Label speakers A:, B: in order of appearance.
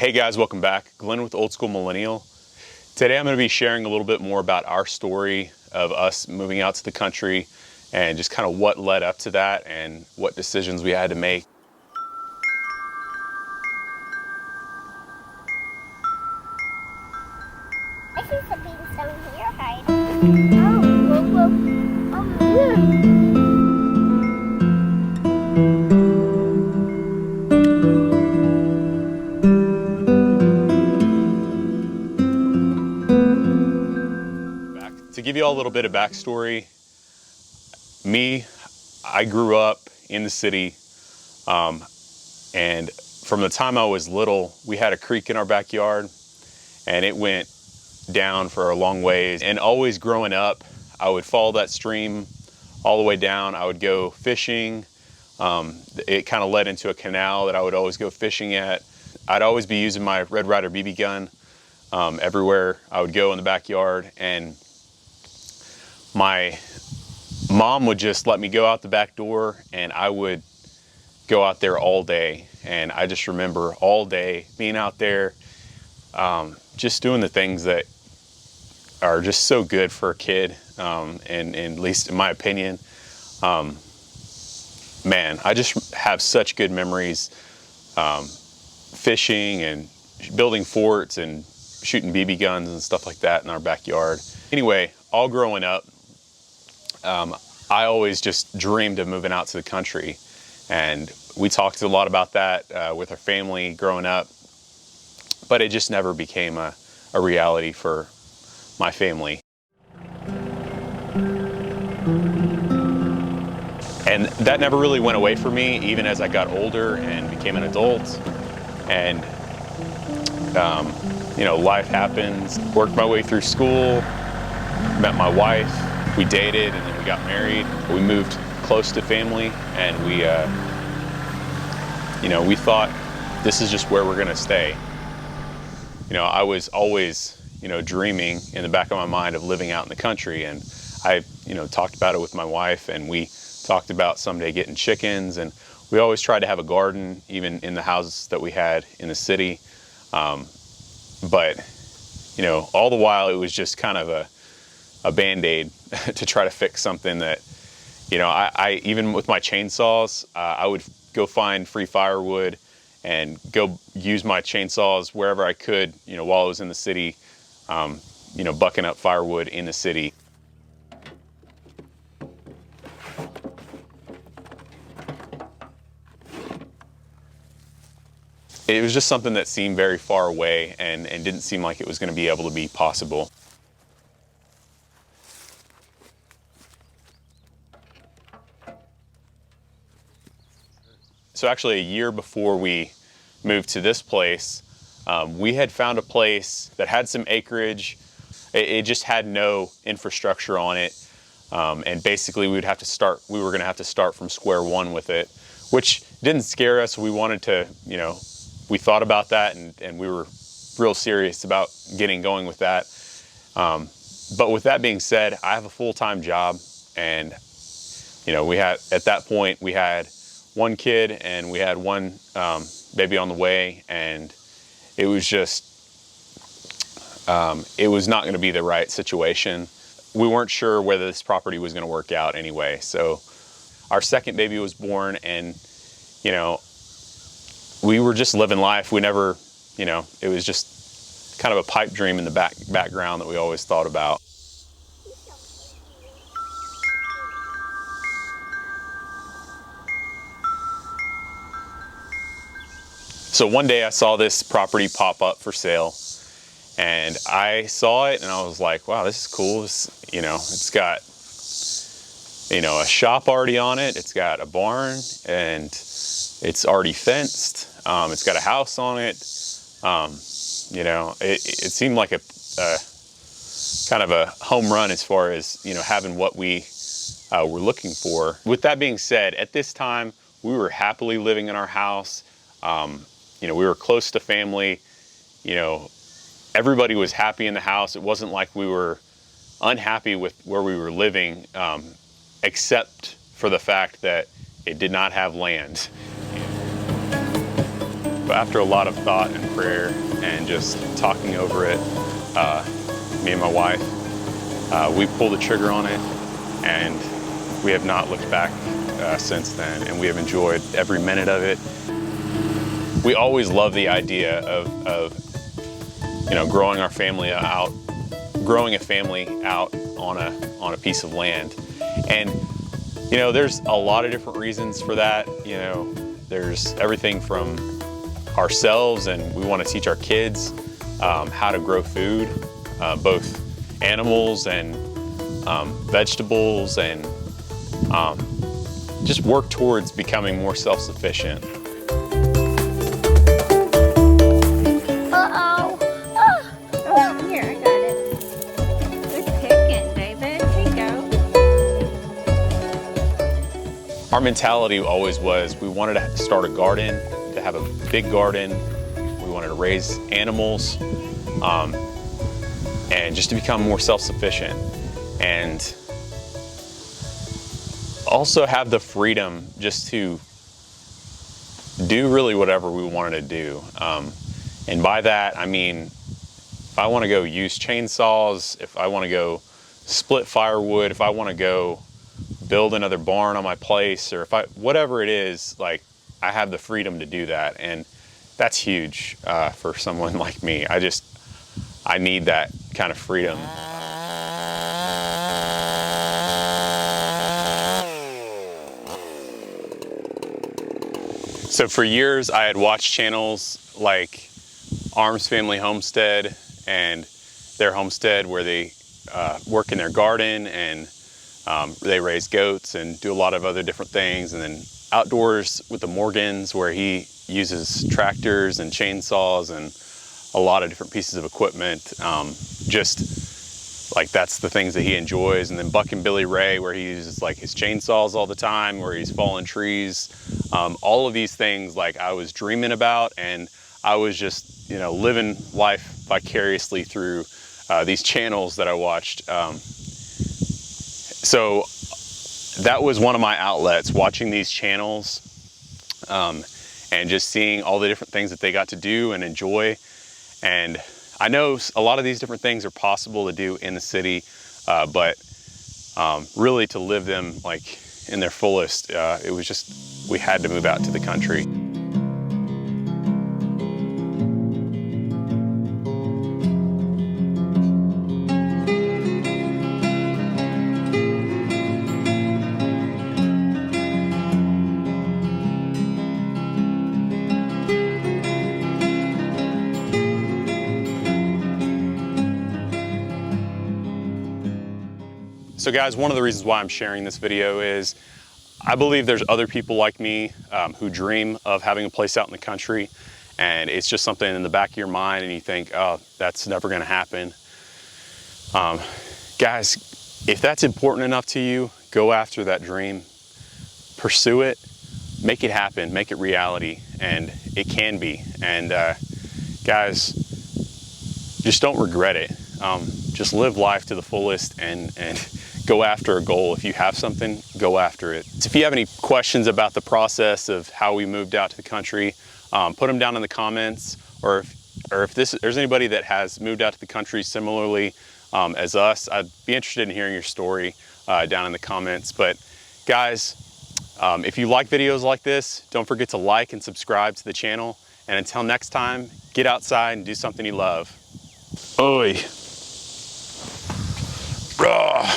A: Hey guys, welcome back. Glenn with Old School Millennial. Today I'm going to be sharing a little bit more about our story of us moving out to the country and just kind of what led up to that and what decisions we had to make.
B: I see some beans down here hiding.
A: To give you all a little bit of backstory, I grew up in the city, and from the time I was little, we had a creek in our backyard, and it went down for a long ways. And always growing up, I would follow that stream all the way down. I would go fishing. It kind of led into a canal that I would always go fishing at. I'd always be using my Red Ryder BB gun everywhere I would go in the backyard, and my mom would just let me go out the back door and I would go out there all day. And I just remember all day being out there, just doing the things that are just so good for a kid, and at least in my opinion. Man, I just have such good memories fishing and building forts and shooting BB guns and stuff like that in our backyard. Anyway, all growing up, I always just dreamed of moving out to the country, and we talked a lot about that with our family growing up, but it just never became a reality for my family. And that never really went away for me, even as I got older and became an adult. And life happens. Worked my way through school, met my wife. We dated, and then we got married. We moved close to family, and we thought this is just where we're gonna stay. I was always, dreaming in the back of my mind of living out in the country, and I, talked about it with my wife, and we talked about someday getting chickens, and we always tried to have a garden, even in the houses that we had in the city. But all the while it was just kind of a Band-Aid to try to fix something that, I even with my chainsaws, I would go find free firewood and go use my chainsaws wherever I could, while I was in the city, bucking up firewood in the city. It was just something that seemed very far away and didn't seem like it was going to be able to be possible. So actually a year before we moved to this place, we had found a place that had some acreage. It just had no infrastructure on it. And basically we were going to have to start from square one with it, which didn't scare us. We wanted to, we thought about that, and we were real serious about getting going with that. But with that being said, I have a full-time job, and at that point we had one kid and we had one baby on the way, and it was just it was not going to be the right situation. We weren't sure whether this property was going to work out anyway. So our second baby was born, and we were just living life. We never, it was just kind of a pipe dream in the background that we always thought about. So one day I saw this property pop up for sale, and I saw it and I was like, wow, this is cool. It's got, a shop already on it. It's got a barn, and it's already fenced. It's got a house on it. It seemed like a kind of a home run as far as, having what we were looking for. With that being said, at this time, we were happily living in our house. We were close to family. Everybody was happy in the house. It wasn't like we were unhappy with where we were living, except for the fact that it did not have land. But after a lot of thought and prayer and just talking over it, me and my wife, we pulled the trigger on it, and we have not looked back since then, and we have enjoyed every minute of it. We always love the idea of growing a family out on a piece of land. And there's a lot of different reasons for that. There's everything from ourselves, and we want to teach our kids how to grow food, both animals and vegetables, and just work towards becoming more self-sufficient.
B: Here, I got it.
C: Good picking, David. Here you go.
A: Our mentality always was we wanted to start a garden, to have a big garden. We wanted to raise animals, and just to become more self-sufficient, and also have the freedom just to do really whatever we wanted to do. And by that, I mean, if I want to go use chainsaws, if I want to go split firewood, if I want to go build another barn on my place, or whatever it is, like, I have the freedom to do that. And that's huge for someone like me. I need that kind of freedom. So for years, I had watched channels like Arms Family Homestead and their homestead, where they work in their garden, and they raise goats and do a lot of other different things. And then Outdoors with the Morgans, where he uses tractors and chainsaws and a lot of different pieces of equipment. Just like, that's the things that he enjoys. And then Buck and Billy Ray, where he uses like his chainsaws all the time, where he's falling trees. All of these things, like, I was dreaming about, and I was just living life vicariously through these channels that I watched. So that was one of my outlets, watching these channels, and just seeing all the different things that they got to do and enjoy. And I know a lot of these different things are possible to do in the city, but really to live them like in their fullest, it was just, we had to move out to the country. So guys, one of the reasons why I'm sharing this video is I believe there's other people like me who dream of having a place out in the country, and it's just something in the back of your mind, and you think, oh, that's never gonna happen. Guys, if that's important enough to you, go after that dream, pursue it, make it happen, make it reality, and it can be. And guys, just don't regret it. Just live life to the fullest, and go after a goal. If you have something, go after it. So if you have any questions about the process of how we moved out to the country, put them down in the comments, or if there's anybody that has moved out to the country similarly as us, I'd be interested in hearing your story down in the comments. But guys, if you like videos like this, don't forget to like and subscribe to the channel. And until next time, get outside and do something you love. Oi. Raw.